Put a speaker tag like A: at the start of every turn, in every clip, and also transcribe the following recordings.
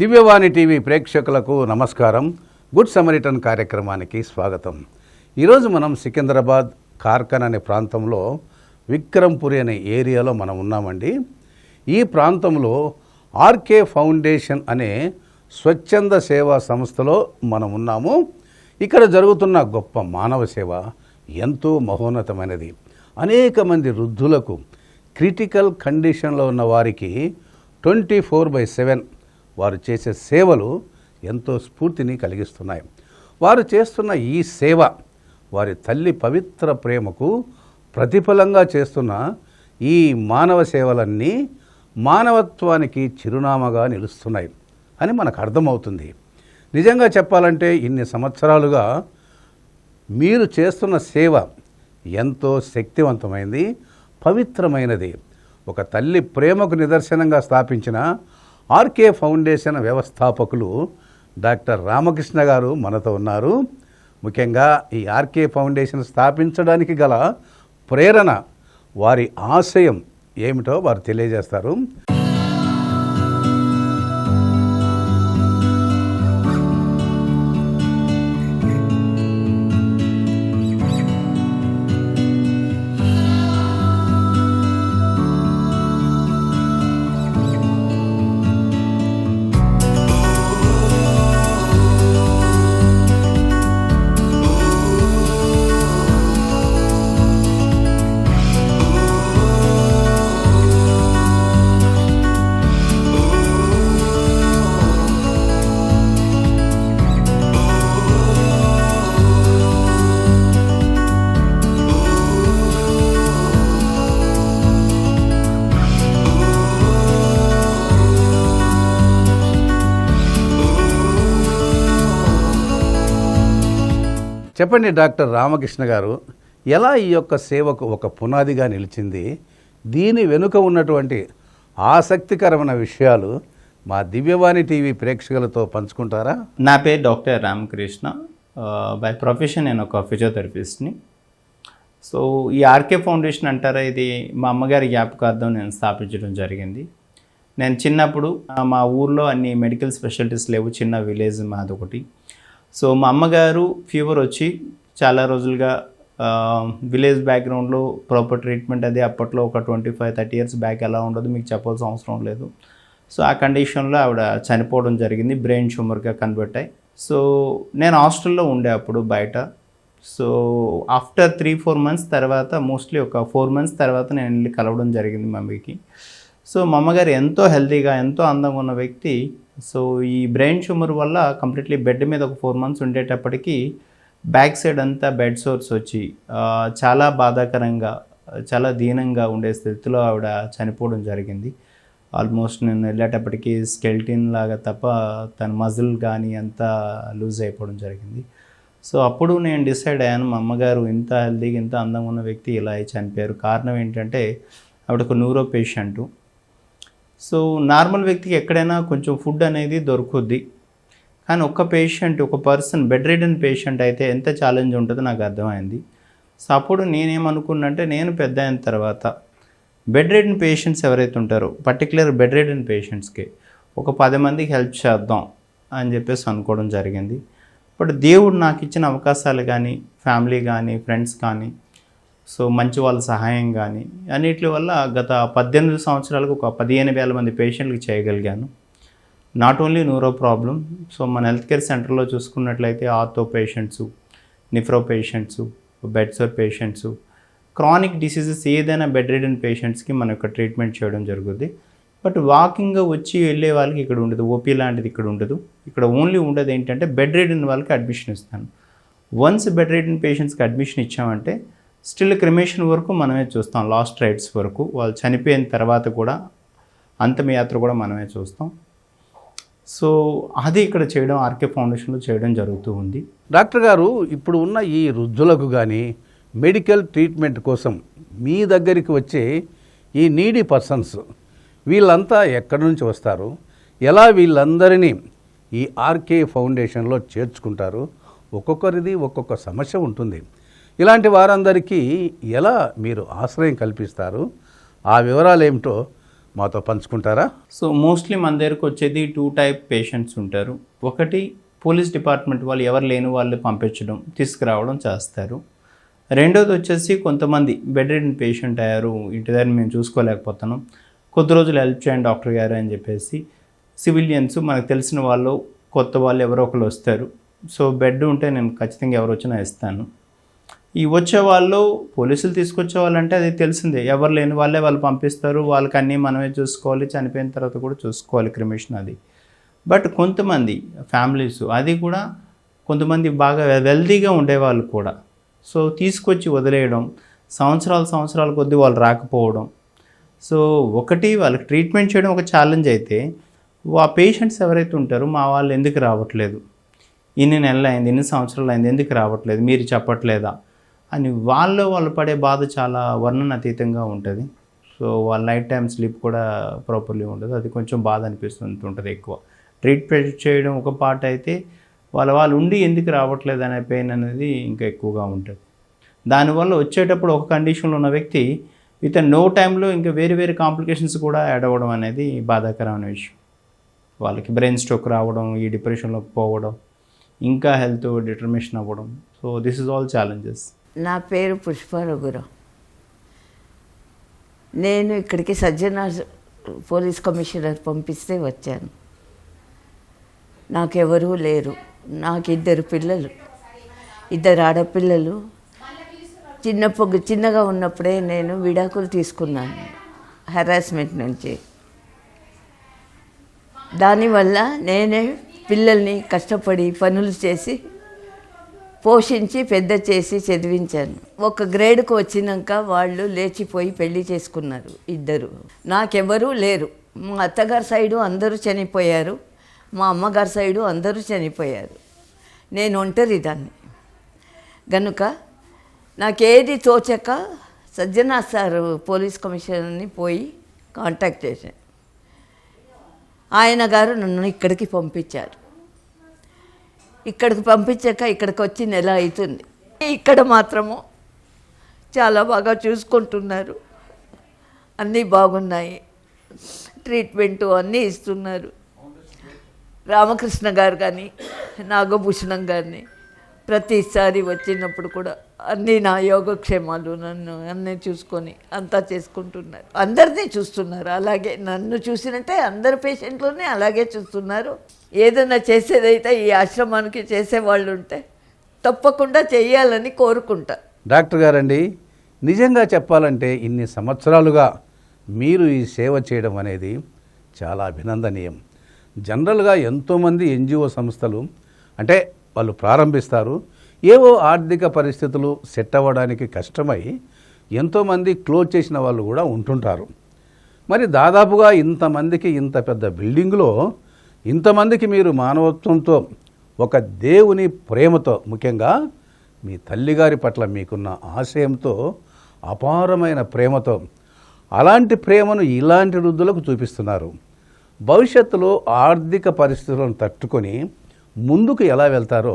A: దివ్యవాణి TV ప్రేక్షకులకు నమస్కారం. Good Samaritan కార్యక్రమానికి స్వాగతం. ఈరోజు మనం సికింద్రాబాద్ కార్ఖాన్ అనే ప్రాంతంలో విక్రమ్పురి అనే ఏరియాలో మనం ఉన్నామండి. ఈ ప్రాంతంలో ఆర్కే ఫౌండేషన్ అనే స్వచ్ఛంద సేవా సంస్థలో మనం ఉన్నాము. ఇక్కడ జరుగుతున్న గొప్ప మానవ సేవ ఎంతో మహోన్నతమైనది. అనేక మంది వృద్ధులకు క్రిటికల్ కండిషన్లో ఉన్న వారికి 24/7 వారు చేసే సేవలు ఎంతో స్ఫూర్తిని కలిగిస్తున్నాయి. వారు చేస్తున్న ఈ సేవ వారి తల్లి పవిత్ర ప్రేమకు ప్రతిఫలంగా చేస్తున్న ఈ మానవ సేవలన్నీ మానవత్వానికి చిరునామాగా నిలుస్తున్నాయి అని మనకు అర్థమవుతుంది. నిజంగా చెప్పాలంటే ఇన్ని సంవత్సరాలుగా మీరు చేస్తున్న సేవ ఎంతో శక్తివంతమైనది, పవిత్రమైనది. ఒక తల్లి ప్రేమకు నిదర్శనంగా స్థాపించిన ఆర్కే ఫౌండేషన్ వ్యవస్థాపకులు డాక్టర్ రామకృష్ణ గారు మనతో ఉన్నారు. ముఖ్యంగా ఈ ఆర్కే ఫౌండేషన్ స్థాపించడానికి గల ప్రేరణ, వారి ఆశయం ఏమిటో వారు తెలియజేస్తారు. చెప్పండి డాక్టర్ రామకృష్ణ గారు, ఎలా ఈ యొక్క సేవకు ఒక పునాదిగా నిలిచింది? దీని వెనుక ఉన్నటువంటి ఆసక్తికరమైన విషయాలు మా దివ్యవాణి టీవీ ప్రేక్షకులతో పంచుకుంటారా?
B: నా పేరు డాక్టర్ రామకృష్ణ. బై ప్రొఫెషన్ నేను ఒక ఫిజియోథెరపిస్ట్ని. సో ఈ ఆర్కే ఫౌండేషన్ అంటారా, ఇది మా అమ్మగారి జ్ఞాపకార్థం నేను స్థాపించడం జరిగింది. నేను చిన్నప్పుడు మా ఊర్లో అన్ని మెడికల్ స్పెషాలిటీస్ లేవు, చిన్న విలేజ్ మాది ఒకటి. సో మా అమ్మగారు ఫీవర్ వచ్చి చాలా రోజులుగా విలేజ్ బ్యాక్గ్రౌండ్లో ప్రాపర్ ట్రీట్మెంట్ అది అప్పట్లో ఒక 25-30 ఇయర్స్ బ్యాక్ ఎలా ఉండదు మీకు చెప్పాల్సిన అవసరం లేదు. సో ఆ కండిషన్లో ఆవిడ చనిపోవడం జరిగింది, బ్రెయిన్ ట్యూమర్గా కన్వర్ట్ అయ్యి. సో నేను హాస్టల్లో ఉండే అప్పుడు బయట. సో ఆఫ్టర్ 3-4 మంత్స్ తర్వాత, మోస్ట్లీ ఒక 4 మంత్స్ తర్వాత నేను వెళ్ళి కలవడం జరిగింది మమ్మీకి. సో మా అమ్మగారు ఎంతో హెల్తీగా, ఎంతో అందంగా ఉన్న వ్యక్తి. సో ఈ బ్రెయిన్ ట్యూమర్ వల్ల కంప్లీట్లీ బెడ్ మీద ఒక 4 మంత్స్ ఉండేటప్పటికి బ్యాక్ సైడ్ అంతా బెడ్ సోర్స్ వచ్చి చాలా బాధాకరంగా, చాలా దీనంగా ఉండే స్థితిలో ఆవిడ చనిపోవడం జరిగింది. ఆల్మోస్ట్ నేను వెళ్ళేటప్పటికి స్కెల్టిన్ లాగా తప్ప తన మజిల్ కానీ అంతా లూజ్ అయిపోవడం జరిగింది. సో అప్పుడు నేను డిసైడ్ అయ్యాను, మా అమ్మగారు ఇంత హెల్తీగా, ఇంత అందంగా ఉన్న వ్యక్తి ఇలా చనిపోయారు. కారణం ఏంటంటే ఆవిడకు న్యూరో పేషెంటు. సో నార్మల్ వ్యక్తికి ఎక్కడైనా కొంచెం ఫుడ్ అనేది దొరుకుద్ది, కానీ ఒక పేషెంట్, ఒక పర్సన్ బెడ్ రిడన్ పేషెంట్ అయితే ఎంత ఛాలెంజ్ ఉంటుందో నాకు అర్థమైంది. సో అప్పుడు నేనేమనుకున్నంటే, నేను పెద్ద అయిన తర్వాత బెడ్ రిడన్ పేషెంట్స్ ఎవరైతే ఉంటారో, పర్టికులర్ బెడ్ రిడన్ పేషెంట్స్కి ఒక 10 మందికి హెల్ప్ చేద్దాం అని చెప్పేసి అనుకోవడం జరిగింది. బట్ దేవుడు నాకు ఇచ్చిన అవకాశాలు కానీ, ఫ్యామిలీ కానీ, ఫ్రెండ్స్ కానీ, సో మంచి వాళ్ళ సహాయం కానీ అన్నిటి వల్ల గత 18 సంవత్సరాలకు ఒక 15,000 మంది పేషెంట్లకు చేయగలిగాను. Not only neuro problem. So మన హెల్త్ కేర్ సెంటర్లో చూసుకున్నట్లయితే ortho patients, nephro patients, bed sore patients, chronic diseases ఏదైనా బెడ్ రిడన్ పేషెంట్స్కి మన యొక్క ట్రీట్మెంట్ చేయడం జరుగుతుంది. బట్ వాకింగ్గా వచ్చి వెళ్ళే వాళ్ళకి ఇక్కడ ఉండదు, ఓపీ లాంటిది ఇక్కడ ఉండదు. ఇక్కడ ఓన్లీ ఉండదు ఏంటంటే బెడ్ రిడన్ వాళ్ళకి అడ్మిషన్ ఇస్తాను. వన్స్ బెడ్ రిడన్ పేషెంట్స్కి అడ్మిషన్ ఇచ్చామంటే స్టిల్ క్రిమేషన్ వరకు మనమే చూస్తాం, లాస్ట్ రైట్స్ వరకు, వాళ్ళు చనిపోయిన తర్వాత కూడా అంతమయాత్ర కూడా మనమే చూస్తాం. సో అది ఇక్కడ చేయడం, ఆర్కే ఫౌండేషన్లో చేయడం జరుగుతూ ఉంది.
A: డాక్టర్ గారు, ఇప్పుడు ఉన్న ఈ వృద్ధులకు కానీ మెడికల్ ట్రీట్మెంట్ కోసం మీ దగ్గరికి వచ్చే ఈ నీడీ పర్సన్స్, వీళ్ళంతా ఎక్కడి నుంచి వస్తారు? ఎలా వీళ్ళందరినీ ఈ ఆర్కే ఫౌండేషన్లో చేర్చుకుంటారు? ఒక్కొక్కరిది ఒక్కొక్క సమస్య ఉంటుంది. ఇలాంటి వారందరికీ ఎలా మీరు ఆశ్రయం కల్పిస్తారు? ఆ వివరాలు ఏమిటో మాతో పంచుకుంటారా?
B: సో మోస్ట్లీ మన దగ్గరకు వచ్చేది 2 టైప్ పేషెంట్స్ ఉంటారు. ఒకటి పోలీస్ డిపార్ట్మెంట్ వాళ్ళు ఎవరు లేని వాళ్ళు పంపించడం తీసుకురావడం చేస్తారు. రెండోది వచ్చేసి కొంతమంది బెడ్ రిడెన్ పేషెంట్ అయ్యారు, ఇంటి దగ్గర మేము చూసుకోలేకపోతున్నాం, కొద్ది రోజులు హెల్ప్ చేయండి డాక్టర్ గారు అని చెప్పేసి సివిలియన్స్ మనకు తెలిసిన వాళ్ళు కొత్త వాళ్ళు ఎవరో ఒకరు వస్తారు. సో బెడ్ ఉంటే నేను ఖచ్చితంగా ఎవరు వచ్చినా ఇస్తాను. ఈ వచ్చే వాళ్ళు పోలీసులు తీసుకొచ్చే వాళ్ళంటే అది తెలిసిందే, ఎవరు లేని వాళ్ళే వాళ్ళు పంపిస్తారు, వాళ్ళకి అన్నీ మనమే చూసుకోవాలి, చనిపోయిన తర్వాత కూడా చూసుకోవాలి క్రిమిషన్ అది. బట్ కొంతమంది ఫ్యామిలీస్ అది కూడా కొంతమంది బాగా వెల్తీగా ఉండేవాళ్ళు కూడా సో తీసుకొచ్చి వదిలేయడం, సంవత్సరాల కొద్దీ వాళ్ళు రాకపోవడం. సో ఒకటి వాళ్ళకి ట్రీట్మెంట్ చేయడం ఒక ఛాలెంజ్ అయితే, ఆ పేషెంట్స్ ఎవరైతే ఉంటారో మా వాళ్ళు ఎందుకు రావట్లేదు, ఇన్ని నెలలు అయింది, ఇన్ని సంవత్సరాలు అయింది, ఎందుకు రావట్లేదు, మీరు చెప్పట్లేదా అని వాళ్ళు పడే బాధ చాలా వర్ణనాతీతంగా ఉంటుంది. సో వాళ్ళ నైట్ టైం స్లీప్ కూడా ప్రాపర్లీ ఉండదు, అది కొంచెం బాధ అనిపిస్తుంటుంది ఎక్కువ. ట్రీట్మెంట్ చేయడం ఒక పార్ట్ అయితే, వాళ్ళు ఉండి ఎందుకు రావట్లేదు అనే పెయిన్ అనేది ఇంకా ఎక్కువగా ఉంటుంది. దానివల్ల వచ్చేటప్పుడు ఒక కండిషన్లో ఉన్న వ్యక్తి విత్ నో టైంలో ఇంకా వేరే కాంప్లికేషన్స్ కూడా యాడ్ అవ్వడం అనేది బాధాకరమైన విషయం. వాళ్ళకి బ్రెయిన్ స్ట్రోక్ రావడం, ఈ డిప్రెషన్లోకి పోవడం, ఇంకా హెల్త్ డిటర్మినేషన్ అవ్వడం. So this is all challenges.
C: నా పేరు పుష్ప రఘురావు. నేను ఇక్కడికి సజ్జన పోలీస్ కమిషనర్ పంపిస్తే వచ్చాను. నాకెవరూ లేరు, నాకు 2 పిల్లలు, 2 ఆడపిల్లలు. చిన్నగా ఉన్నప్పుడే నేను విడాకులు తీసుకున్నాను హెరాస్మెంట్ నుంచి. దానివల్ల నేనే పిల్లల్ని కష్టపడి పనులు చేసి పోషించి పెద్ద చేసి చదివించాను. ఒక గ్రేడ్కు వచ్చినాక వాళ్ళు లేచిపోయి పెళ్లి చేసుకున్నారు 2. నాకెవరూ లేరు. మా అత్తగారి సైడు అందరూ చనిపోయారు, మా అమ్మగారి సైడు అందరూ చనిపోయారు. నేను ఒంటరి దాన్ని గనుక నాకేది తోచక సజ్జనా సార్ పోలీస్ కమిషనర్ని పోయి కాంటాక్ట్ చేశాను. ఆయన గారు నన్ను ఇక్కడికి పంపించారు. ఇక్కడికి పంపించాక ఇక్కడికి వచ్చి నెల అవుతుంది. ఇక్కడ మాత్రము చాలా బాగా చూసుకుంటున్నారు, అన్నీ బాగున్నాయి, ట్రీట్మెంటు అన్నీ ఇస్తున్నారు. రామకృష్ణ గారు కానీ నాగభూషణం గారిని ప్రతిసారి వచ్చినప్పుడు కూడా అన్నీ నా యోగక్షేమాలు నన్ను అన్నీ చూసుకొని అంతా చేసుకుంటున్నారు. అందరినీ చూస్తున్నారు, అలాగే నన్ను చూసినట్టే అందరు పేషెంట్లోనే అలాగే చూస్తున్నారు. ఏదైనా చేసేదైతే ఈ ఆశ్రమానికి చేసేవాళ్ళు ఉంటే తప్పకుండా చేయాలని కోరుకుంటా.
A: డాక్టర్ గారండి, నిజంగా చెప్పాలంటే ఇన్ని సంవత్సరాలుగా మీరు ఈ సేవ చేయడం అనేది చాలా అభినందనీయం. జనరల్గా ఎంతోమంది ఎన్జిఓ సంస్థలు అంటే వాళ్ళు ప్రారంభిస్తారు, ఏవో ఆర్థిక పరిస్థితులు సెట్ అవ్వడానికి కష్టమై ఎంతోమంది క్లోజ్ చేసిన వాళ్ళు కూడా ఉంటుంటారు. మరి దాదాపుగా ఇంతమందికి ఇంత పెద్ద బిల్డింగ్లో ఇంతమందికి మీరు మానవత్వంతో, ఒక దేవుని ప్రేమతో, ముఖ్యంగా మీ తల్లిగారి పట్ల మీకున్న ఆశయంతో, అపారమైన ప్రేమతో, అలాంటి ప్రేమను ఇలాంటి వృద్ధులకు చూపిస్తున్నారు. భవిష్యత్తులో ఆర్థిక పరిస్థితులను తట్టుకొని ముందుకు ఎలా వెళ్తారో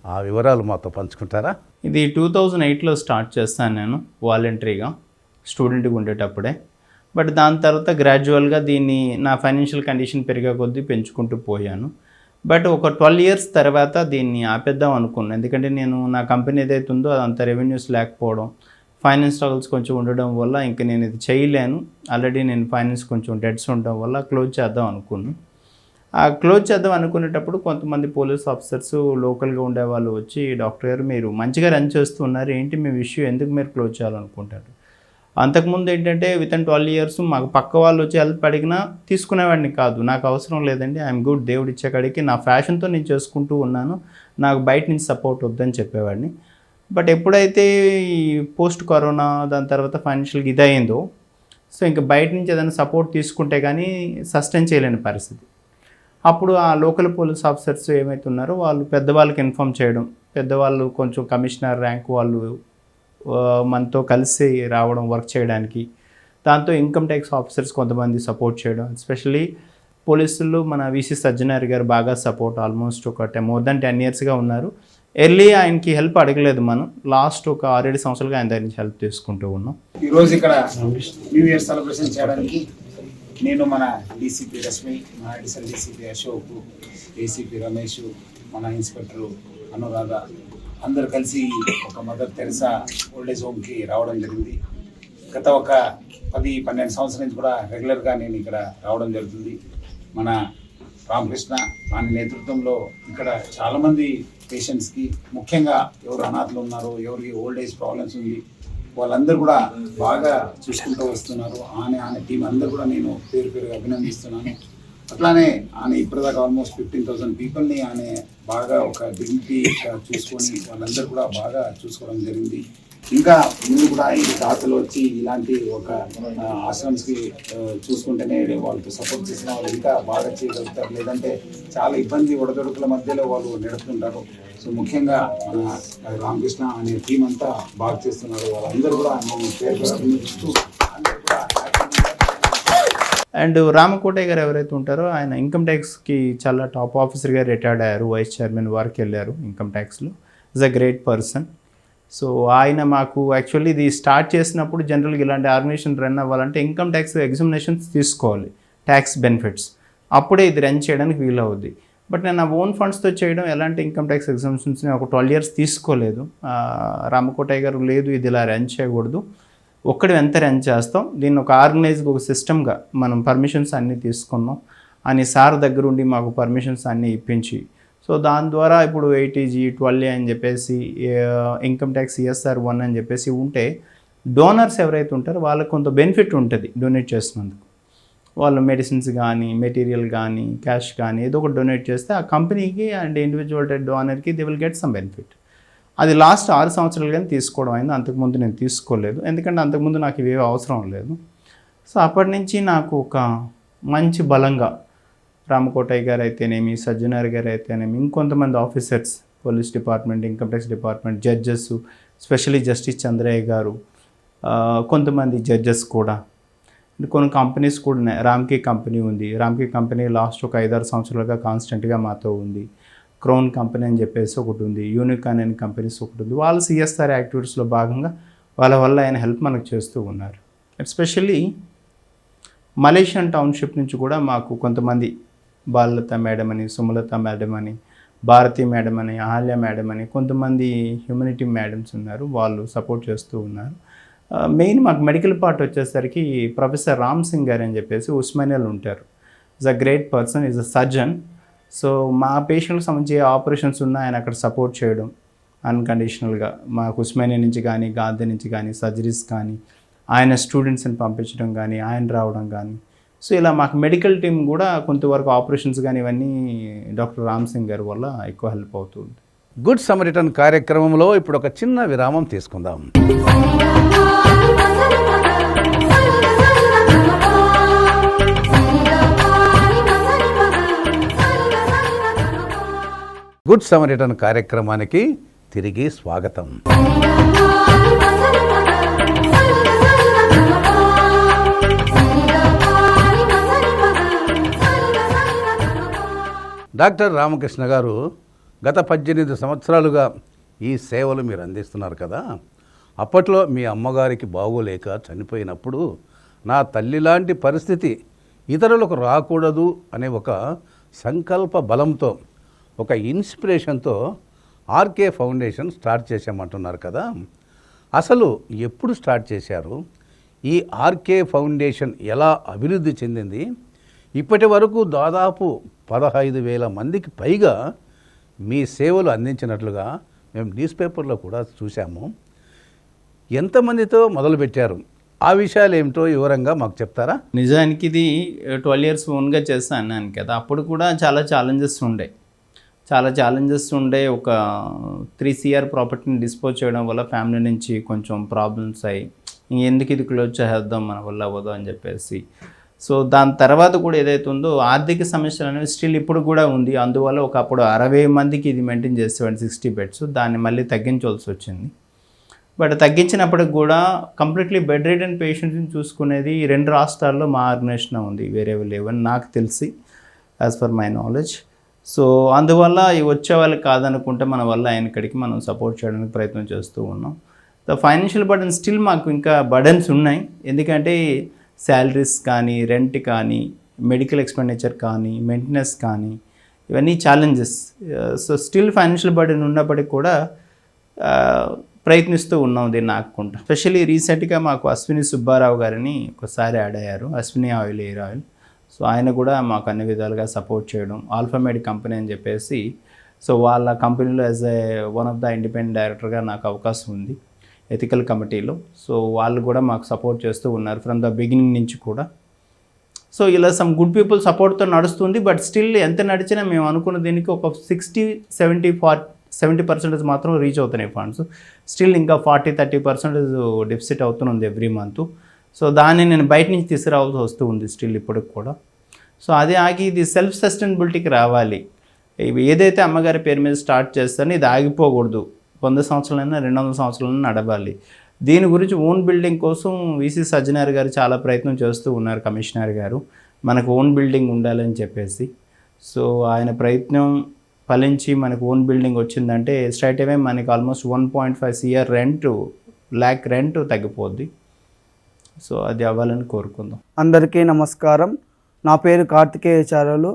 A: ఆ వివరాలు మాతో పంచుకుంటారా?
B: ఇది 2008లో స్టార్ట్ చేస్తాను నేను వాలంటరీగా, స్టూడెంట్గా ఉండేటప్పుడే. బట్ దాని తర్వాత గ్రాడ్యువల్గా దీన్ని నా ఫైనాన్షియల్ కండిషన్ పెరిగే కొద్దీ పెంచుకుంటూ పోయాను. బట్ ఒక 12 years తర్వాత దీన్ని ఆపేద్దాం అనుకున్నాను. ఎందుకంటే నేను నా కంపెనీ ఏదైతే ఉందో అదంత రెవెన్యూస్ లేకపోవడం, ఫైనాన్స్ స్ట్రగుల్స్ కొంచెం ఉండడం వల్ల ఇంక నేను ఇది చేయలేను, ఆల్రెడీ నేను ఫైనాన్స్ కొంచెం డెట్స్ ఉండడం వల్ల క్లోజ్ చేద్దాం అనుకున్నాను. ఆ క్లోజ్ చేద్దాం అనుకునేటప్పుడు కొంతమంది పోలీస్ ఆఫీసర్స్ లోకల్గా ఉండేవాళ్ళు వచ్చి, డాక్టర్ గారు మీరు మంచిగా రన్ చేస్తున్నారు, ఏంటి మీ ఇష్యూ, ఎందుకు మీరు క్లోజ్ చేయాలనుకుంటారు. అంతకుముందు ఏంటంటే వితిన్ 12 years మాకు పక్క వాళ్ళు వచ్చి హెల్ప్ అడిగినా తీసుకునేవాడిని కాదు. నాకు అవసరం లేదండి, ఐఎమ్ గుడ్, దేవుడు ఇచ్చే కాడికి నా ఫ్యాషన్తో నేను చేసుకుంటూ ఉన్నాను, నాకు బయట నుంచి సపోర్ట్ వద్దని చెప్పేవాడిని. బట్ ఎప్పుడైతే ఈ పోస్ట్ కరోనా దాని తర్వాత ఫైనాన్షియల్గా ఇదయిందో, సో ఇంకా బయట నుంచి ఏదైనా సపోర్ట్ తీసుకుంటే కానీ సస్టైన్ చేయలేని పరిస్థితి. అప్పుడు ఆ లోకల్ పోలీస్ ఆఫీసర్స్ ఏమైతే ఉన్నారో వాళ్ళు పెద్దవాళ్ళకి ఇన్ఫామ్ చేయడం, పెద్దవాళ్ళు కొంచెం కమిషనర్ ర్యాంక్ వాళ్ళు మనతో కలిసి రావడం వర్క్ చేయడానికి, దాంతో ఇన్కమ్ ట్యాక్స్ ఆఫీసర్స్ కొంతమంది సపోర్ట్ చేయడం, ఎస్పెషల్లీ పోలీసులు మన వీసీ సజ్జనార్ గారు బాగా సపోర్ట్, ఆల్మోస్ట్ ఒక మోర్ దెన్ 10 yearsగా ఉన్నారు. ఎర్లీ ఆయనకి హెల్ప్ అడగలేదు మనం, లాస్ట్ ఒక 6-7 సంవత్సరాలుగా ఆయన దగ్గర నుంచి హెల్ప్ తీసుకుంటూ ఉన్నాం.
D: ఈరోజు ఇక్కడ న్యూ ఇయర్ సెలబ్రేషన్ చేయడానికి నేను మన డీసీపీ రశ్మి, మన additional DCP Ashok, ACP Ramesh, మన ఇన్స్పెక్టర్ అనురాధ అందరూ కలిసి ఒక మదర్ తెరెసా ఓల్డేజ్ హోమ్కి రావడం జరిగింది. గత ఒక 10-12 సంవత్సరాల నుంచి కూడా రెగ్యులర్గా నేను ఇక్కడ రావడం జరుగుతుంది. మన రామకృష్ణ ఆయన నేతృత్వంలో ఇక్కడ చాలామంది పేషెంట్స్కి, ముఖ్యంగా ఎవరు అనాథలు ఉన్నారో, ఎవరికి ఓల్డ్ ఏజ్ ప్రాబ్లమ్స్ ఉంది, వాళ్ళందరూ కూడా బాగా చూసుకుంటూ వస్తున్నారు. ఆయన టీం అందరూ కూడా నేను పేరు పేరుగా అభినందిస్తున్నాను. అట్లానే ఆయన ఇప్పటిదాకా ఆల్మోస్ట్ 15,000 పీపుల్ని ఆయన బాగా ఒక డిగ్నిటీగా చూసుకొని వాళ్ళందరూ కూడా బాగా చూసుకోవడం జరిగింది. ఇంకా ముందు కూడా ఈ దాతలు వచ్చి ఇలాంటి ఒక ఆశ్రమ్స్కి చూసుకుంటేనే వాళ్ళకి సపోర్ట్ చేసిన వాళ్ళు ఇంకా బాగా చేయగలుగుతారు. లేదంటే చాలా ఇబ్బంది ఒడదొడుకుల మధ్యలో వాళ్ళు నడుపుతుంటారు. సో ముఖ్యంగా మన రామకృష్ణ అనే టీం అంతా బాగా చేస్తున్నారు. వాళ్ళందరూ కూడా నేను పేరు అభినందిస్తూ అందరూ కూడా
B: అండ్ రామకోటయ్య గారు ఎవరైతే ఉంటారో ఆయన ఇన్కమ్ ట్యాక్స్కి చాలా టాప్ ఆఫీసర్గా రిటైర్డ్ అయ్యారు. వైస్ చైర్మన్ వరకు వెళ్ళారు ఇన్కమ్ ట్యాక్స్లో. Is a great person. So ఆయన మాకు యాక్చువల్లీ ఇది స్టార్ట్ చేసినప్పుడు జనరల్గా ఇలాంటి ఆర్గనైజేషన్ రన్ అవ్వాలంటే ఇన్కమ్ ట్యాక్స్ ఎగ్జామినేషన్స్ తీసుకోవాలి, ట్యాక్స్ బెనిఫిట్స్, అప్పుడే ఇది రన్ చేయడానికి వీలు అవుద్ది. బట్ నేను నా ఓన్ ఫండ్స్తో చేయడం, ఎలాంటి ఇన్కమ్ ట్యాక్స్ ఎగ్జామినేషన్స్ని ఒక 12 years తీసుకోలేదు. రామకోటయ్య గారు లేదు ఇది ఇలా రన్ చేయకూడదు, ఒక్కడు ఎంత రన్ చేస్తాం, దీన్ని ఒక ఆర్గనైజ్గా ఒక సిస్టమ్గా మనం పర్మిషన్స్ అన్నీ తీసుకున్నాం అని సార్ దగ్గర ఉండి మాకు పర్మిషన్స్ అన్నీ ఇప్పించి, సో దాని ద్వారా ఇప్పుడు 80G 12A అని చెప్పేసి ఇన్కమ్ ట్యాక్స్ CSR 1 అని చెప్పేసి ఉంటే డోనర్స్ ఎవరైతే ఉంటారో వాళ్ళకి కొంత బెనిఫిట్ ఉంటుంది డొనేట్ చేసినందుకు. వాళ్ళు మెడిసిన్స్ కానీ, మెటీరియల్ కానీ, క్యాష్ కానీ ఏదో ఒకటి డొనేట్ చేస్తే ఆ కంపెనీకి అండ్ ఇండివిజువల్ డోనర్కి they will get some benefit. అది లాస్ట్ 6 సంవత్సరాలు కానీ తీసుకోవడం అయింది. అంతకుముందు నేను తీసుకోలేదు, ఎందుకంటే అంతకుముందు నాకు ఇవేవి అవసరం లేదు. సో అప్పటి నుంచి నాకు ఒక మంచి బలంగా రామకోటయ్య గారు అయితేనేమి, సజ్జనార్ గారు అయితేనేమి, ఇంకొంతమంది officers, police department, income tax department, judges, specially justice Chandraiah గారు, కొంతమంది జడ్జెస్ కూడా, కొన్ని కంపెనీస్ కూడా ఉన్నాయి. రామ్కీ కంపెనీ ఉంది. రామ్కీ కంపెనీ లాస్ట్ ఒక 5-6 సంవత్సరాలుగా కాన్స్టెంట్గా మాతో ఉంది. క్రౌన్ కంపెనీ అని చెప్పేసి ఒకటి ఉంది. యూనికాన్ అనే కంపెనీస్ ఒకటి ఉంది. వాళ్ళు CSR యాక్టివిటీస్లో భాగంగా వాళ్ళ వల్ల ఆయన హెల్ప్ మనకు చేస్తూ ఉన్నారు. ఎస్పెషల్లీ మలేషియన్ టౌన్షిప్ నుంచి కూడా మాకు కొంతమంది బాలలత మేడం అని, సుమలత మేడం అని, భారతి మేడం అని, అహల్య మేడం అని కొంతమంది హ్యూమనిటీ మేడమ్స్ ఉన్నారు. వాళ్ళు సపోర్ట్ చేస్తూ ఉన్నారు. మెయిన్ మాకు మెడికల్ పార్ట్ వచ్చేసరికి ప్రొఫెసర్ రామ్ సింగ్ గారు అని చెప్పేసి ఉస్మానియాలో ఉంటారు. Is a great person, is a surgeon. So మా పేషెంట్కి సంబంధించి ఆపరేషన్స్ ఉన్నా ఆయన అక్కడ సపోర్ట్ చేయడం అన్కండిషనల్గా. మాకు ఉస్మానియా నుంచి కానీ, గాంధీ నుంచి కానీ, సర్జరీస్ కానీ, ఆయన స్టూడెంట్స్ని పంపించడం కానీ, ఆయన రావడం కానీ. సో ఇలా మాకు మెడికల్ టీం కూడా కొంతవరకు ఆపరేషన్స్ కానీ ఇవన్నీ డాక్టర్ రామ్ సింగ్ గారి వల్ల ఎక్కువ హెల్ప్ అవుతుంది.
A: గుడ్ సమరిటన్ కార్యక్రమంలో ఇప్పుడు ఒక చిన్న విరామం తీసుకుందాం. గుడ్ సమరిటన్ కార్యక్రమానికి తిరిగి స్వాగతం. డాక్టర్ రామకృష్ణ గారు గత 18 సంవత్సరాలుగా ఈ సేవలు మీరు అందిస్తున్నారు కదా. అప్పట్లో మీ అమ్మగారికి బాగోలేక చనిపోయినప్పుడు నా తల్లి లాంటి పరిస్థితి ఇతరులకు రాకూడదు అనే ఒక సంకల్ప బలంతో, ఒక ఇన్స్పిరేషన్తో ఆర్కే ఫౌండేషన్ స్టార్ట్ చేసామంటున్నారు కదా. అసలు ఎప్పుడు స్టార్ట్ చేశారు? ఈ ఆర్కే ఫౌండేషన్ ఎలా అభివృద్ధి చెందింది? ఇప్పటి వరకు దాదాపు 15,000 మందికి పైగా మీ సేవలు అందించినట్లుగా మేము న్యూస్ పేపర్లో కూడా చూసాము. ఎంతమందితో మొదలుపెట్టారు? ఆ విషయాలు ఏమిటో వివరంగా మాకు చెప్తారా?
B: నిజానికి ఇది 12 years ఓన్గా చేస్తాను అన్నాను కదా. అప్పుడు కూడా చాలా ఛాలెంజెస్ ఉండే. ఒక 3 CR ప్రాపర్టీని డిస్పోజ్ చేయడం వల్ల ఫ్యామిలీ నుంచి కొంచెం ప్రాబ్లమ్స్ అయ్యి, ఎందుకు ఇది క్లోజ్ చేద్దాం, మన వల్ల అవ్వదు అని చెప్పేసి. సో దాని తర్వాత కూడా ఏదైతే ఉందో ఆర్థిక సమస్యలు అనేవి స్టిల్ ఇప్పుడు కూడా ఉంది. అందువల్ల ఒకప్పుడు 60 మందికి ఇది మెయింటైన్ చేసేవాడిని 60 beds. దాన్ని మళ్ళీ తగ్గించాల్సి వచ్చింది. బట్ తగ్గించినప్పటికి కూడా కంప్లీట్లీ బెడ్ రిడెన్ పేషెంట్స్ని చూసుకునేది 2 రాష్ట్రాల్లో మా ఆర్గనైజేషన్ ఉంది, వేరే లేవని నాకు తెలిసి, as per my knowledge. So అందువల్ల వచ్చే వాళ్ళకి కాదనుకుంటే మన వల్ల ఆయనక్కడికి మనం సపోర్ట్ చేయడానికి ప్రయత్నం చేస్తూ ఉన్నాం. ద ఫైనాన్షియల్ బర్డెన్ స్టిల్ మాకు ఇంకా బర్డెన్స్ ఉన్నాయి. ఎందుకంటే శాలరీస్ కానీ, రెంట్ కానీ, మెడికల్ ఎక్స్పెండిచర్ కానీ, మెయింటెనెన్స్ కానీ, ఇవన్నీ challenges. So still financial burden ఉన్నప్పటికీ కూడా ప్రయత్నిస్తూ ఉన్నాం దీన్ని ఆకుండా. స్పెషల్లీ రీసెంట్గా మాకు అశ్విని సుబ్బారావు గారిని ఒకసారి యాడ్ అయ్యారు, Ashwini oil, air oil. So ఆయన కూడా మాకు అన్ని విధాలుగా సపోర్ట్ చేయడం, ఆల్ఫామేడ్ కంపెనీ అని చెప్పేసి, సో వాళ్ళ కంపెనీలో as a one of the independent డైరెక్టర్గా నాకు అవకాశం ఉంది ఎథికల్ కమిటీలో. సో వాళ్ళు కూడా మాకు సపోర్ట్ చేస్తూ ఉన్నారు ఫ్రమ్ ద బిగినింగ్ నుంచి కూడా. సో ఇలా సమ్ గుడ్ పీపుల్ సపోర్ట్తో నడుస్తుంది. బట్ స్టిల్ ఎంత నడిచినా మేము అనుకున్న దీనికి ఒక 70% మాత్రం రీచ్ అవుతున్నాయి ఫండ్స్. స్టిల్ ఇంకా 40-30% డెఫిసిట్ అవుతుంది ఎవ్రీ మంత్. సో దాన్ని నేను బయట నుంచి తీసుకురావాల్సి వస్తూ ఉంది స్టిల్ ఇప్పటికి కూడా. సో అదే ఆగి ఇది సెల్ఫ్ సస్టైనబిలిటీకి రావాలి. ఇవి ఏదైతే అమ్మగారి పేరు మీద స్టార్ట్ చేస్తానో ఇది ఆగిపోకూడదు. 100 సంవత్సరాలైనా 200 సంవత్సరాలైనా నడవాలి. దీని గురించి ఓన్ బిల్డింగ్ కోసం వీసీ సజ్జనార్ గారు చాలా ప్రయత్నం చేస్తూ ఉన్నారు, కమిషనర్ గారు, మనకు ఓన్ బిల్డింగ్ ఉండాలని చెప్పేసి. సో ఆయన ప్రయత్నం ఫలించి మనకు ఓన్ బిల్డింగ్ వచ్చిందంటే స్ట్రైట్ అవే మనకి ఆల్మోస్ట్ 1.5 CR lakh రెంట్ తగ్గిపోద్ది. సో అది అవ్వాలని కోరుకుందాం.
E: అందరికీ నమస్కారం. నా పేరు కార్తికేయాచార్యులు.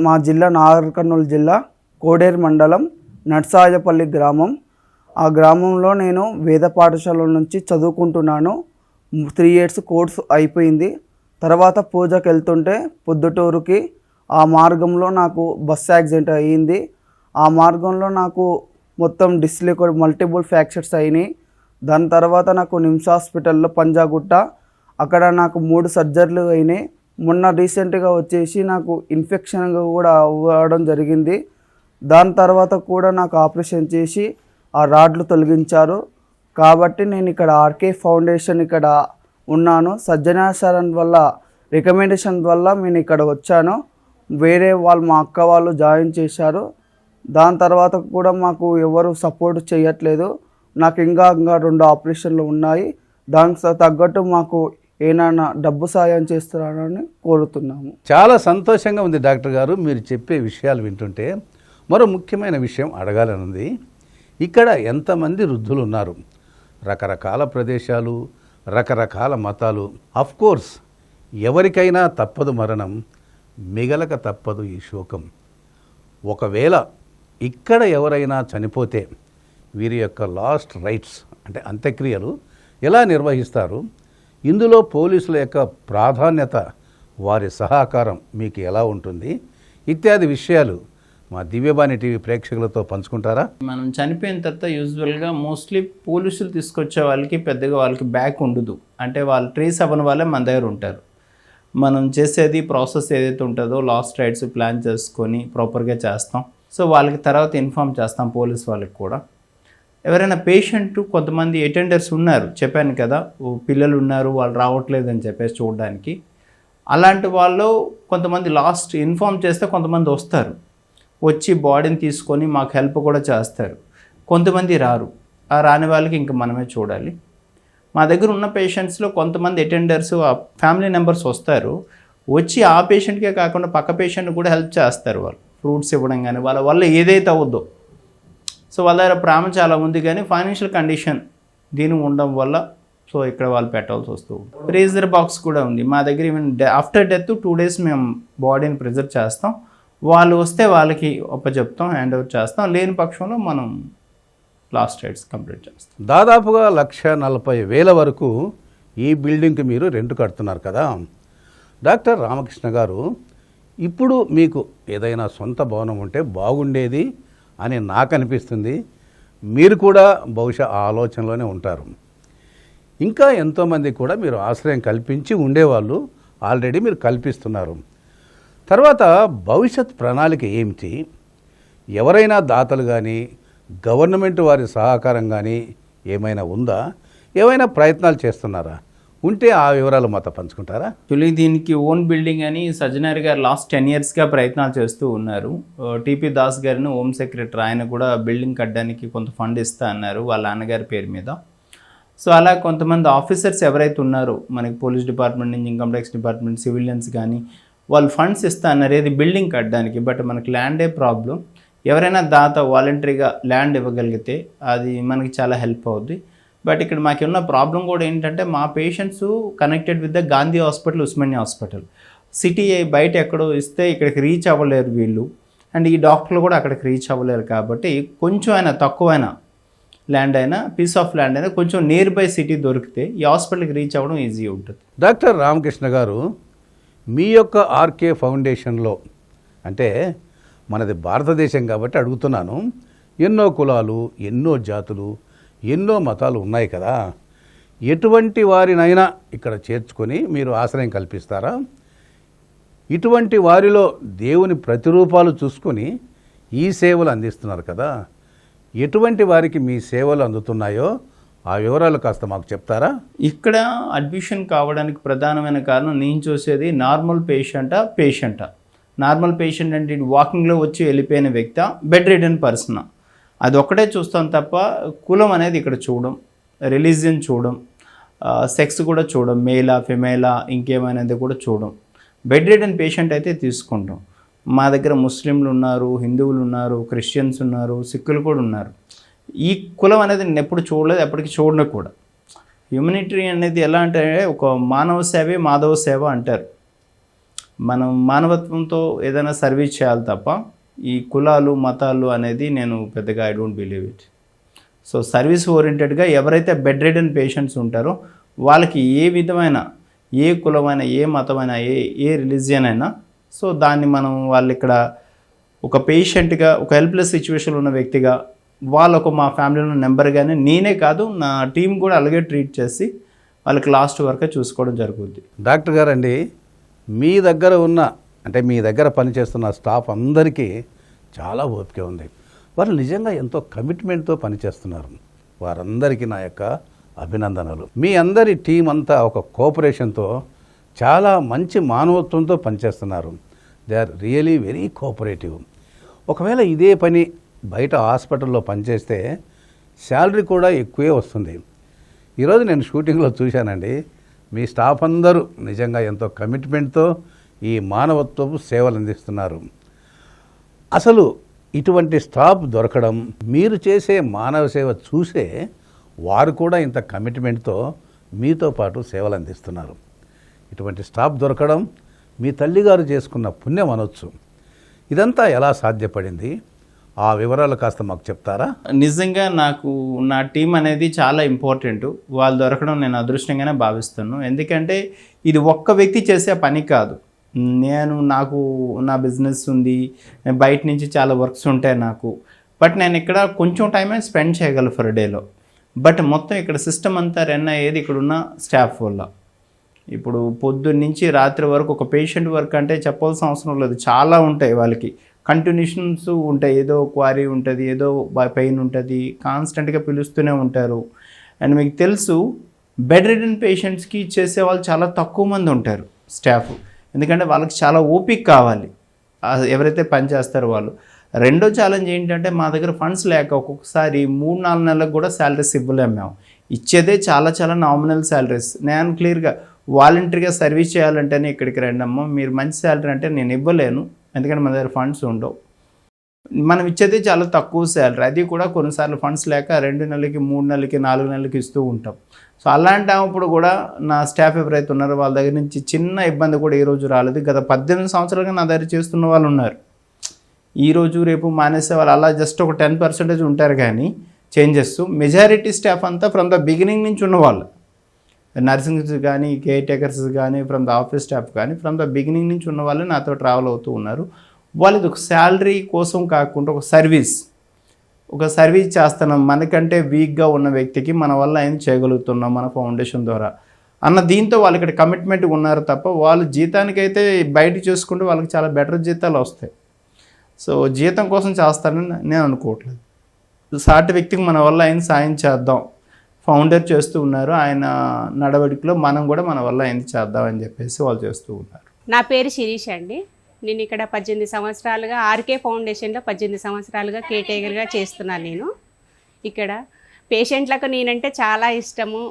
E: మా జిల్లా నాగర్ కర్నూలు జిల్లా కోడేరు మండలం నర్సాయపల్లి గ్రామం. ఆ గ్రామంలో నేను వేద పాఠశాల నుంచి చదువుకుంటున్నాను. 3 years కోర్సు అయిపోయింది. తర్వాత పూజకి వెళ్తుంటే పొద్దుటూరుకి ఆ మార్గంలో నాకు బస్సు యాక్సిడెంట్ అయ్యింది. ఆ మార్గంలో నాకు మొత్తం డిస్లిక్విడ్ మల్టిపుల్ ఫ్రాక్చర్స్ అయినాయి. దాని తర్వాత నాకు నిమ్స్ హాస్పిటల్లో పంజాగుట్ట, అక్కడ నాకు 3 సర్జరీలు అయినాయి. మొన్న రీసెంట్గా వచ్చేసి నాకు ఇన్ఫెక్షన్ కూడా అవ్వడం జరిగింది. దాని తర్వాత కూడా నాకు ఆపరేషన్ చేసి ఆ రాడ్లు తొలగించారు. కాబట్టి నేను ఇక్కడ ఆర్కే ఫౌండేషన్ ఇక్కడ ఉన్నాను. సజ్జనాశరణ్ వల్ల రికమెండేషన్ వల్ల నేను ఇక్కడ వచ్చాను. వేరే వాళ్ళు మా అక్క వాళ్ళు జాయిన్ చేశారు. దాని తర్వాత కూడా మాకు ఎవరు సపోర్ట్ చేయట్లేదు. నాకు ఇంకా 2 ఆపరేషన్లు ఉన్నాయి. దానికి తగ్గట్టు మాకు ఏమైనా డబ్బు సాయం చేస్తారని కోరుతున్నాము.
A: చాలా సంతోషంగా ఉంది డాక్టర్ గారు మీరు చెప్పే విషయాలు వింటుంటే. మరో ముఖ్యమైన విషయం అడగాలని ఉంది. ఇక్కడ ఎంతమంది వృద్ధులు ఉన్నారు, రకరకాల ప్రదేశాలు, రకరకాల మతాలు. కోర్స్ ఎవరికైనా తప్పదు మరణం, మిగలక తప్పదు ఈ శోకం. ఒకవేళ ఇక్కడ ఎవరైనా చనిపోతే వీరి యొక్క లాస్ట్ రైట్స్ అంటే అంత్యక్రియలు ఎలా నిర్వహిస్తారు, ఇందులో పోలీసుల యొక్క ప్రాధాన్యత, వారి సహకారం మీకు ఎలా ఉంటుంది, ఇత్యాది విషయాలు మా దివ్యవాణి టీవీ ప్రేక్షకులతో పంచుకుంటారా?
B: మనం చనిపోయిన తర్వాత యూజువల్గా మోస్ట్లీ పోలీసులు తీసుకొచ్చే వాళ్ళకి పెద్దగా వాళ్ళకి బ్యాక్ ఉండదు. అంటే వాళ్ళు ట్రేస్ అవ్వని వాళ్ళే మన దగ్గర ఉంటారు. మనం చేసేది ప్రాసెస్ ఏదైతే ఉంటుందో లాస్ట్ రైట్స్ ప్లాన్ చేసుకొని ప్రాపర్గా చేస్తాం. సో వాళ్ళకి తర్వాత ఇన్ఫామ్ చేస్తాం పోలీస్ వాళ్ళకి కూడా. ఎవరైనా పేషెంట్ కొంతమంది అటెండర్స్ ఉన్నారు, చెప్పాను కదా పిల్లలు ఉన్నారు వాళ్ళు రావట్లేదు అని చెప్పేసి చూడడానికి. అలాంటి వాళ్ళు కొంతమంది లాస్ట్ ఇన్ఫామ్ చేస్తే కొంతమంది వస్తారు, వచ్చి బాడీని తీసుకొని మాకు హెల్ప్ కూడా చేస్తారు. కొంతమంది రారు. ఆ రాని వాళ్ళకి ఇంక మనమే చూడాలి. మా దగ్గర ఉన్న పేషెంట్స్లో కొంతమంది అటెండర్స్ ఫ్యామిలీ మెంబర్స్ వస్తారు, వచ్చి ఆ పేషెంట్కే కాకుండా పక్క పేషెంట్ కూడా హెల్ప్ చేస్తారు. వాళ్ళు ఫ్రూట్స్ ఇవ్వడం కానీ వాళ్ళ వల్ల ఏదైతే అవుద్దో. సో వాళ్ళ దగ్గర ప్రేమ చాలా ఉంది కానీ ఫైనాన్షియల్ కండిషన్ దీని ఉండడం వల్ల సో ఇక్కడ వాళ్ళు పెట్టాల్సి వస్తుంది. ప్రెజర్ బాక్స్ కూడా ఉంది మా దగ్గర. ఈవెన్ ఆఫ్టర్ డెత్ 2 days మేము బాడీని ప్రిజర్వ్ చేస్తాం. వాళ్ళు వస్తే వాళ్ళకి చెప్తాం, హ్యాండ్ ఓవర్ చేస్తాం. లేని పక్షంలో మనం లాస్ట్ రైట్స్ కంప్లీట్ చేస్తాం.
A: దాదాపుగా 1,40,000 వరకు ఈ బిల్డింగ్కి మీరు రెంట్ కడుతున్నారు కదా డాక్టర్ రామకృష్ణ గారు. ఇప్పుడు మీకు ఏదైనా సొంత భవనం ఉంటే బాగుండేది అని నాకు అనిపిస్తుంది. మీరు కూడా బహుశా ఆ ఆలోచనలోనే ఉంటారు. ఇంకా ఎంతోమంది కూడా మీరు ఆశ్రయం కల్పించి ఉండేవాళ్ళు ఆల్రెడీ మీరు కల్పిస్తున్నారు. తర్వాత భవిష్యత్ ప్రణాళిక ఏమిటి? ఎవరైనా దాతలు కానీ గవర్నమెంట్ వారి సహకారం కానీ ఏమైనా ఉందా? ఏమైనా ప్రయత్నాలు చేస్తున్నారా? ఉంటే ఆ వివరాలు మాతో పంచుకుంటారా?
B: యాక్చువల్లీ దీనికి ఓన్ బిల్డింగ్ అని సజ్జనారి గారు లాస్ట్ 10 yearsగా ప్రయత్నాలు చేస్తూ ఉన్నారు. టీపీ దాస్ గారిని హోమ్ సెక్రటరీ, ఆయన కూడా బిల్డింగ్ కట్టడానికి కొంత ఫండ్ ఇస్తా అన్నారు వాళ్ళ నాన్నగారి పేరు మీద. సో అలా కొంతమంది ఆఫీసర్స్ ఎవరైతే ఉన్నారో మనకి పోలీస్ డిపార్ట్మెంట్ నుంచి, ఇన్కమ్ ట్యాక్స్ డిపార్ట్మెంట్, సివిలియన్స్ కానీ వాళ్ళు ఫండ్స్ ఇస్తా అన్నారు ఏది బిల్డింగ్ కట్టడానికి. బట్ మనకి ల్యాండే ప్రాబ్లం. ఎవరైనా దాత వాలంటరీగా ల్యాండ్ ఇవ్వగలిగితే అది మనకి చాలా హెల్ప్ అవుద్ది. బట్ ఇక్కడ మాకున్న ప్రాబ్లం కూడా ఏంటంటే మా patients connected with the Gandhi hospital, Osmania hospital. City బయట ఎక్కడో ఇస్తే ఇక్కడికి రీచ్ అవ్వలేరు వీళ్ళు, అండ్ ఈ డాక్టర్లు కూడా అక్కడికి రీచ్ అవ్వలేరు. కాబట్టి కొంచెం అయినా తక్కువైనా ల్యాండ్ అయినా, పీస్ ఆఫ్ ల్యాండ్ అయినా కొంచెం నియర్ బై సిటీ దొరికితే ఈ హాస్పిటల్కి రీచ్ అవ్వడం ఈజీ ఉంటుంది.
A: డాక్టర్ రామకృష్ణ గారు, మీ యొక్క ఆర్కే ఫౌండేషన్లో, అంటే మనది భారతదేశం కాబట్టి అడుగుతున్నాను, ఎన్నో కులాలు, ఎన్నో జాతులు, ఎన్నో మతాలు ఉన్నాయి కదా, ఎటువంటి వారినైనా ఇక్కడ చేర్చుకొని మీరు ఆశ్రయం కల్పిస్తారా? ఇటువంటి వారిలో దేవుని ప్రతిరూపాలు చూసుకొని ఈ సేవలు అందిస్తున్నారు కదా, ఎటువంటి వారికి మీ సేవలు అందుతున్నాయో ఆ వివరాలు కాస్త మాకు చెప్తారా?
B: ఇక్కడ అడ్మిషన్ కావడానికి ప్రధానమైన కారణం నేను చూసేది నార్మల్ పేషెంటా. నార్మల్ పేషెంట్ అంటే వాకింగ్లో వచ్చి వెళ్ళిపోయిన వ్యక్తి, బెడ్ రిడన్ పర్సన్, అది ఒక్కటే చూస్తాం తప్ప కులం అనేది ఇక్కడ చూడం, రిలీజియన్ చూడం, సెక్స్ కూడా చూడం, మేలా ఫిమేలా ఇంకేమైనది కూడా చూడం. బెడ్ రిడన్ పేషెంట్ అయితే తీసుకుంటాం. మా దగ్గర ముస్లింలు ఉన్నారు, హిందువులు ఉన్నారు, క్రిస్టియన్స్ ఉన్నారు, సిక్కులు కూడా ఉన్నారు. ఈ కులం అనేది నేను ఎప్పుడు చూడలేదు, ఎప్పటికీ చూడను కూడా. హ్యూమనిటరీ అనేది ఎలా అంటే ఒక మానవ సేవే మాధవ సేవ అంటారు. మనం మానవత్వంతో ఏదైనా సర్వీస్ చేయాలి తప్ప ఈ కులాలు మతాలు అనేది నేను పెద్దగా I don't believe it. So service ఓరియంటెడ్గా ఎవరైతే బెడ్ రిడన్ పేషెంట్స్ ఉంటారో వాళ్ళకి ఏ విధమైన, ఏ కులమైనా, ఏ మతమైనా, ఏ రిలీజియన్ అయినా, సో దాన్ని మనం వాళ్ళు ఇక్కడ ఒక పేషెంట్గా, ఒక హెల్ప్లెస్ సిచ్యువేషన్లో ఉన్న వ్యక్తిగా, వాళ్ళొక మా ఫ్యామిలీలో నెంబర్గానే, నేనే కాదు నా టీం కూడా అలాగే ట్రీట్ చేసి వాళ్ళకి లాస్ట్ వరకే చూసుకోవడం జరుగుద్ది.
A: డాక్టర్ గారండి, మీ దగ్గర ఉన్న, అంటే మీ దగ్గర పనిచేస్తున్న స్టాఫ్ అందరికీ చాలా ఓపిక ఉంది. వారు నిజంగా ఎంతో కమిట్మెంట్తో పనిచేస్తున్నారు. వారందరికీ నా యొక్క అభినందనలు. మీ అందరి టీం అంతా ఒక కోఆపరేషన్తో చాలా మంచి మానవత్వంతో పనిచేస్తున్నారు. They are really very cooperative. ఒకవేళ ఇదే పని బయట హాస్పిటల్లో పనిచేస్తే శాలరీ కూడా ఎక్కువే వస్తుంది. ఈరోజు నేను షూటింగ్లో చూశానండి, మీ స్టాఫ్ అందరూ నిజంగా ఎంతో కమిట్మెంట్తో ఈ మానవత్వపు సేవలు అందిస్తున్నారు. అసలు ఇటువంటి స్టాఫ్ దొరకడం, మీరు చేసే మానవ సేవ చూసే వారు కూడా ఇంత కమిట్మెంట్తో మీతో పాటు సేవలు అందిస్తున్నారు. ఇటువంటి స్టాఫ్ దొరకడం మీ తల్లిగారు చేసుకున్న పుణ్యం అనొచ్చు. ఇదంతా ఎలా సాధ్యపడింది? ఆ వివరాలు కాస్త మాకు చెప్తారా?
B: నిజంగా నాకు నా టీం అనేది చాలా ఇంపార్టెంట్. వాళ్ళు దొరకడం నేను అదృష్టంగానే భావిస్తాను. ఎందుకంటే ఇది ఒక్క వ్యక్తి చేసే పని కాదు. నాకు నా బిజినెస్ ఉంది, బయట నుంచి చాలా వర్క్స్ ఉంటాయి నాకు. బట్ నేను ఇక్కడ కొంచెం టైమే స్పెండ్ చేయగలను ఫర్ డేలో. బట్ మొత్తం ఇక్కడ సిస్టమ్ అంతా రన్ అయ్యేది ఇక్కడున్న స్టాఫ్ వల్ల. ఇప్పుడు పొద్దున్న నుంచి రాత్రి వరకు ఒక పేషెంట్ వర్క్ అంటే చెప్పాల్సిన అవసరం లేదు, చాలా ఉంటాయి వాళ్ళకి. కంటిన్యూషన్స్ ఉంటాయి, ఏదో క్వారీ ఉంటుంది, ఏదో పెయిన్ ఉంటుంది, కాన్స్టెంట్గా పిలుస్తూనే ఉంటారు. అండ్ మీకు తెలుసు, బెడ్ రిడన్ పేషెంట్స్కి చేసే వాళ్ళు చాలా తక్కువ మంది ఉంటారు స్టాఫ్. ఎందుకంటే వాళ్ళకి చాలా ఓపిక కావాలి ఎవరైతే పని చేస్తారో వాళ్ళు. రెండో ఛాలెంజ్ ఏంటంటే మా దగ్గర ఫండ్స్ లేక ఒక్కొక్కసారి 3-4 నెలలకు కూడా శాలరీస్ ఇవ్వలేము మేము. ఇచ్చేదే చాలా చాలా నామినల్ శాలరీస్. నేను క్లియర్గా వాలంటరీగా సర్వీస్ చేయాలంటేనే ఇక్కడికి రండమ్మా, మీరు మంచి శాలరీ అంటే నేను ఇవ్వలేను, ఎందుకంటే మన దగ్గర ఫండ్స్ ఉండవు. మనం ఇచ్చేది చాలా తక్కువ శాలరీ, అది కూడా కొన్నిసార్లు ఫండ్స్ లేక 2 నెలలకి, 3 నెలలకి, 4 నెలలకి ఇస్తూ ఉంటాం. సో అలాంటప్పుడు కూడా నా స్టాఫ్ ఎవరైతే ఉన్నారో వాళ్ళ దగ్గర నుంచి చిన్న ఇబ్బంది కూడా ఈరోజు రాలేదు. గత 18 సంవత్సరాలుగా నా దగ్గర చేస్తున్న వాళ్ళు ఉన్నారు. ఈరోజు రేపు మానేసే వాళ్ళు అలా జస్ట్ ఒక 10% ఉంటారు. కానీ చేంజెస్ మెజారిటీ స్టాఫ్ అంతా ఫ్రమ్ ద బిగినింగ్ నుంచి ఉన్నవాళ్ళు, నర్సింగ్స్ కానీ, కేర్ టేకర్స్ కానీ, ఫ్రమ్ ద ఆఫీస్ స్టాఫ్ కానీ, ఫ్రమ్ ద బిగినింగ్ నుంచి ఉన్న వాళ్ళు నాతో ట్రావెల్ అవుతూ ఉన్నారు. వాళ్ళది ఒక శాలరీ కోసం కాకుండా ఒక సర్వీస్ చేస్తున్నాం, మనకంటే వీక్గా ఉన్న వ్యక్తికి మన వల్ల ఏం చేయగలుగుతున్నాం మన ఫౌండేషన్ ద్వారా అన్న దీంతో వాళ్ళు ఇక్కడ కమిట్మెంట్ ఉన్నారు తప్ప వాళ్ళు జీతానికైతే బయట చేసుకుంటే వాళ్ళకి చాలా బెటర్ జీతాలు వస్తాయి. సో జీతం కోసం చేస్తానని నేను అనుకోవట్లేదు. సాటి వ్యక్తికి మన వల్ల ఆయన సాయం చేద్దాం, ఫౌండర్ చేస్తూ ఉన్నారు, ఆయన నడవడికలో మనం కూడా మన వల్ల ఏం చేద్దాం అని చెప్పేసి వాళ్ళు చేస్తూ ఉన్నారు.
F: నా పేరు శిరీష్ అండి. నేను ఇక్కడ 18 సంవత్సరాలుగా ఆర్కే ఫౌండేషన్లో 18 సంవత్సరాలుగా కేటేకర్గా చేస్తున్నాను. నేను ఇక్కడ పేషెంట్లకు నేనంటే చాలా ఇష్టము.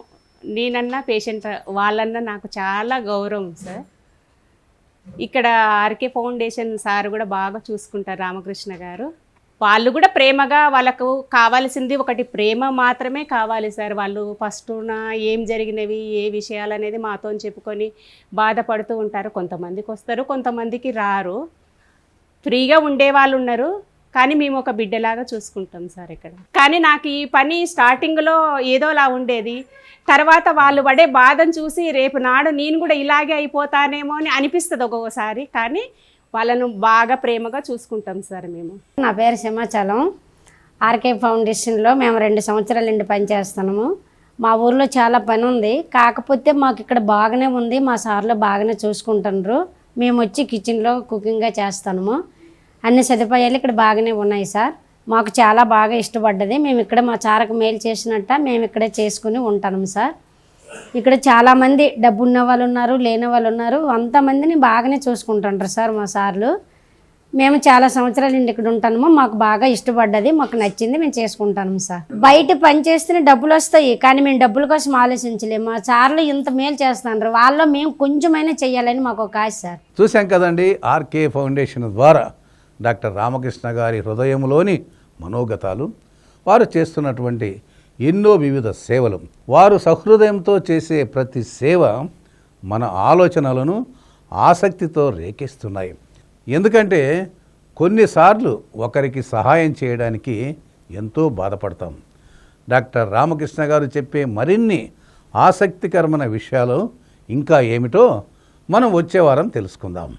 F: నేనన్నా పేషెంట్ వాళ్ళన్నా నాకు చాలా గౌరవం సార్. ఇక్కడ ఆర్కే ఫౌండేషన్ సార్ కూడా బాగా చూసుకుంటారు, రామకృష్ణ గారు. వాళ్ళు కూడా ప్రేమగా, వాళ్ళకు కావాల్సింది ఒకటి ప్రేమ మాత్రమే కావాలి సార్. వాళ్ళు ఫస్టున ఏం జరిగినవి, ఏ విషయాలు అనేది మాతో చెప్పుకొని బాధపడుతూ ఉంటారు. కొంతమందికి వస్తారు, కొంతమందికి రారు. ఫ్రీగా ఉండే వాళ్ళు ఉన్నారు, కానీ మేము ఒక బిడ్డలాగా చూసుకుంటాం సార్ ఇక్కడ. కానీ నాకు ఈ పని స్టార్టింగ్లో ఏదోలా ఉండేది. తర్వాత వాళ్ళు పడే బాధను చూసి రేపు నాడు నేను కూడా ఇలాగే అయిపోతానేమో అని అనిపిస్తుంది ఒక్కొక్కసారి. కానీ వాళ్ళను బాగా ప్రేమగా చూసుకుంటాం సార్ మేము.
G: నా పేరు సింహాచలం. ఆర్కే ఫౌండేషన్లో మేము 2 సంవత్సరాల నుండి పనిచేస్తున్నాము. మా ఊర్లో చాలా పని ఉంది, కాకపోతే మాకు ఇక్కడ బాగానే ఉంది. మా సార్లు బాగానే చూసుకుంటున్నారు. మేము వచ్చి కిచెన్లో కుకింగ్గా చేస్తాము. అన్ని సదుపాయాలు ఇక్కడ బాగానే ఉన్నాయి సార్. మాకు చాలా బాగా ఇష్టపడ్డది. మేము ఇక్కడ మా సార్కు మేలు చేసినట్ట మేము ఇక్కడే చేసుకుని ఉంటాము సార్. ఇక్కడ చాలామంది డబ్బు ఉన్న వాళ్ళు ఉన్నారు, లేని వాళ్ళు ఉన్నారు. అంతమందిని బాగానే చూసుకుంటుంటారు సార్ మా సార్లు. మేము చాలా సంవత్సరాల నుండి ఇక్కడ ఉంటాము. మాకు బాగా ఇష్టపడ్డది, మాకు నచ్చింది, మేము చేసుకుంటాము సార్. బయట పని చేస్తేనే డబ్బులు వస్తాయి, కానీ మేము డబ్బుల కోసం ఆలోచించలేము. మా సార్లు ఇంత మేలు చేస్తున్నారు, వాళ్ళలో మేము కొంచెమైనా చెయ్యాలని మాకు ఒక ఆశ సార్.
A: చూశాం కదండి, ఆర్కే ఫౌండేషన్ ద్వారా డాక్టర్ రామకృష్ణ గారి హృదయంలోని మనోగతాలు, వారు చేస్తున్నటువంటి ఎన్నో వివిధ సేవలు, వారు సహృదయంతో చేసే ప్రతి సేవ మన ఆలోచనలను ఆసక్తితో రేకెస్తున్నాయి. ఎందుకంటే కొన్నిసార్లు ఒకరికి సహాయం చేయడానికి ఎంతో బాధపడతాం. డాక్టర్ రామకృష్ణ గారు చెప్పే మరిన్ని ఆసక్తికరమైన విషయాలు ఇంకా ఏమిటో మనం వచ్చే వారం తెలుసుకుందాం.